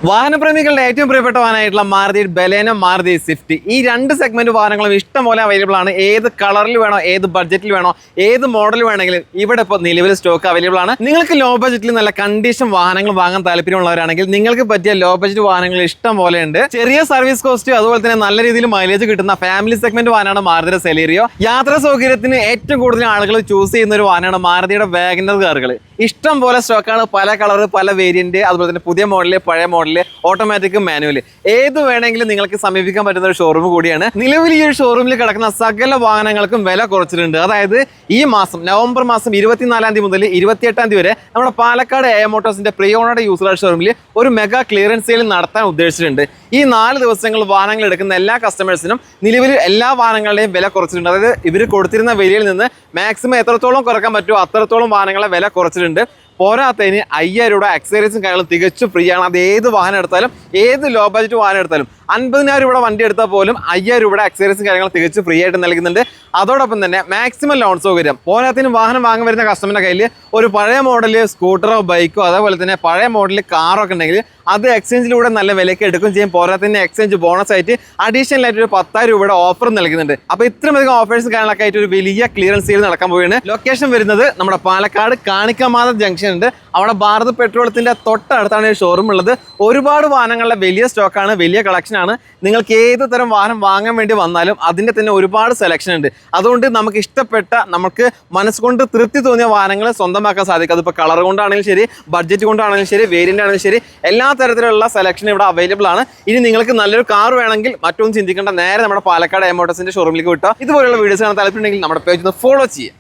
വാഹനപ്രേമികളുടെ ഏറ്റവും പ്രിയപ്പെട്ട വാഹനമായിട്ടുള്ള Maruti Baleno, Maruti Swift, ഈ രണ്ട് സെഗ്മെന്റ് വാഹനങ്ങളും ഇഷ്ടംപോലെ അവൈലബിൾ ആണ്. ഏത് കളറിൽ വേണോ, ഏത് ബഡ്ജറ്റിൽ വേണോ, ഏത് മോഡൽ വേണമെങ്കിലും ഇവിടെ ഇപ്പോൾ നിലവിൽ സ്റ്റോക്ക് അവൈലബിൾ ആണ്. നിങ്ങൾക്ക് ലോ ബഡ്ജറ്റിൽ നല്ല കണ്ടീഷൻ വാഹനങ്ങൾ വാങ്ങാൻ താല്പര്യമുള്ളവരാണെങ്കിൽ നിങ്ങൾക്ക് പറ്റിയ ലോ ബഡ്ജറ്റ് വാഹനങ്ങൾ ഇഷ്ടം പോലെ ഉണ്ട്. ചെറിയ സർവീസ് കോസ്റ്റ്, അതുപോലെ തന്നെ നല്ല രീതിയിൽ മൈലേജ് കിട്ടുന്ന ഫാമിലി സെഗ്മെന്റ് വാഹനമാണ് മാരുതിയുടെ സെലീറിയോ. യാത്രാ സൗകര്യത്തിന് ഏറ്റവും കൂടുതൽ ആളുകൾ ചൂസ് ചെയ്യുന്ന ഒരു വാഹനമാണ് മാരുതിയുടെ വാഗനർ കാറുകൾ. ഇഷ്ടം പോലെ സ്റ്റോക്കാണ്, പല കളർ, പല വേരിയന്റ്, അതുപോലെ തന്നെ പുതിയ മോഡല്, പഴയ മോഡല്, ഓട്ടോമാറ്റിക്, മാനുവല്, ഏത് വേണമെങ്കിലും നിങ്ങൾക്ക് സമീപിക്കാൻ പറ്റുന്ന ഒരു ഷോറൂം കൂടിയാണ്. നിലവിൽ ഈ ഒരു ഷോറൂമിൽ കിടക്കുന്ന സകല വാഹനങ്ങൾക്കും വില കുറച്ചിട്ടുണ്ട്. അതായത് ഈ മാസം നവംബർ മാസം 24-ാം തീയതി മുതൽ 28-ാം തീയതി വരെ നമ്മുടെ പാലക്കാട് എ മോട്ടോഴ്സിന്റെ പ്രീ ഓണറുടെ യൂസർ ഷോറൂമിൽ ഒരു മെഗാ ക്ലിയറൻസ് സെയിൽ നടത്താൻ ഉദ്ദേശിച്ചിട്ടുണ്ട്. ഈ 4 ദിവസങ്ങൾ വാഹനങ്ങൾ എടുക്കുന്ന എല്ലാ കസ്റ്റമേഴ്സിനും നിലവിൽ എല്ലാ വാഹനങ്ങളുടെയും വില കുറച്ചിട്ടുണ്ട്. അതായത് ഇവർ കൊടുത്തിരുന്ന വിലയിൽ നിന്ന് മാക്സിമം എത്രത്തോളം കുറക്കാൻ പറ്റുമോ അത്രത്തോളം വാഹനങ്ങളെ വില കുറച്ചിട്ടുണ്ട്. പോരാത്തതിന് 5000 രൂപ അക്സസറീസും കാര്യങ്ങളും തികച്ചും ഫ്രീ ആണ്. അത് ഏത് വാഹനം എടുത്താലും, ഏത് ലോ ബഡ്ജറ്റ് വാഹനം എടുത്താലും, 50,000 രൂപ വണ്ടി എടുത്താൽ പോലും 5000 രൂപയുടെ അക്സസറീസും കാര്യങ്ങളും തികച്ചും ഫ്രീ ആയിട്ട് നൽകുന്നുണ്ട്. അതോടൊപ്പം തന്നെ മാക്സിമം ലോൺ സൗകര്യം. പോരാത്തതിന് വാഹനം വാങ്ങാൻ വരുന്ന കസ്റ്റമറിന്റെ കയ്യിൽ ഒരു പഴയ മോഡല് സ്കൂട്ടറോ ബൈക്കോ അതേപോലെ തന്നെ പഴയ മോഡല് കാറോ ഒക്കെ ഉണ്ടെങ്കിൽ അത് എക്സ്ചേഞ്ചിലൂടെ നല്ല വിലയ്ക്ക് എടുക്കും ചെയ്യും. പോരാത്തതിന് എക്സ്ചേഞ്ച് ബോണസ് ആയിട്ട് അഡീഷണൽ ആയിട്ട് ഒരു 10,000 രൂപയുടെ ഓഫർ നൽകുന്നുണ്ട്. അപ്പോൾ ഇത്രയധികം ഓഫേഴ്സ് കാര്യങ്ങളൊക്കെ ആയിട്ട് ഒരു വലിയ ക്ലിയറൻസ് സെയിൽ നടക്കാൻ പോവുകയാണ്. ലൊക്കേഷൻ വരുന്നത് നമ്മുടെ പാലക്കാട് കാണിക്കമാത ജംഗ്ഷൻ ഉണ്ട്. അവിടെ ഭാരത് പെട്രോളത്തിന്റെ തൊട്ടടുത്താണ് ഈ ഷോറൂം ഉള്ളത്. ഒരുപാട് വാഹനങ്ങളുടെ വലിയ സ്റ്റോക്കാണ്, വലിയ കളക്ഷൻ ആണ്. നിങ്ങൾക്ക് ഏത് തരം വാഹനം വാങ്ങാൻ വേണ്ടി വന്നാലും അതിൻ്റെ തന്നെ ഒരുപാട് സെലക്ഷൻ ഉണ്ട്. അതുകൊണ്ട് നമുക്ക് ഇഷ്ടപ്പെട്ട, നമുക്ക് മനസ്സുകൊണ്ട് തൃപ്തി തോന്നിയ വാഹനങ്ങൾ സ്വന്തമാക്കാൻ സാധിക്കും. അതിപ്പോൾ കളർ കൊണ്ടാണെങ്കിലും ശരി, ബഡ്ജറ്റ് കൊണ്ടാണെങ്കിലും ശരി, വേരിയൻ്റ് ആണെങ്കിലും ശരി, എല്ലാ തരത്തിലുള്ള സെലക്ഷൻ ഇവിടെ അവൈലബിൾ ആണ്. ഇനി നിങ്ങൾക്ക് നല്ലൊരു കാർ വേണമെങ്കിൽ മറ്റൊന്നും ചിന്തിക്കേണ്ട, നേരെ നമ്മുടെ പാലക്കാട് എ മോട്ടോഴ്സിന്റെ ഷോറൂമിലേക്ക് വിട്ടോ. ഇതുപോലുള്ള വീഡിയോസ് കാണാൻ താല്പര്യമുണ്ടെങ്കിൽ നമ്മുടെ പേജ് ഒന്ന് ഫോളോ ചെയ്യുക.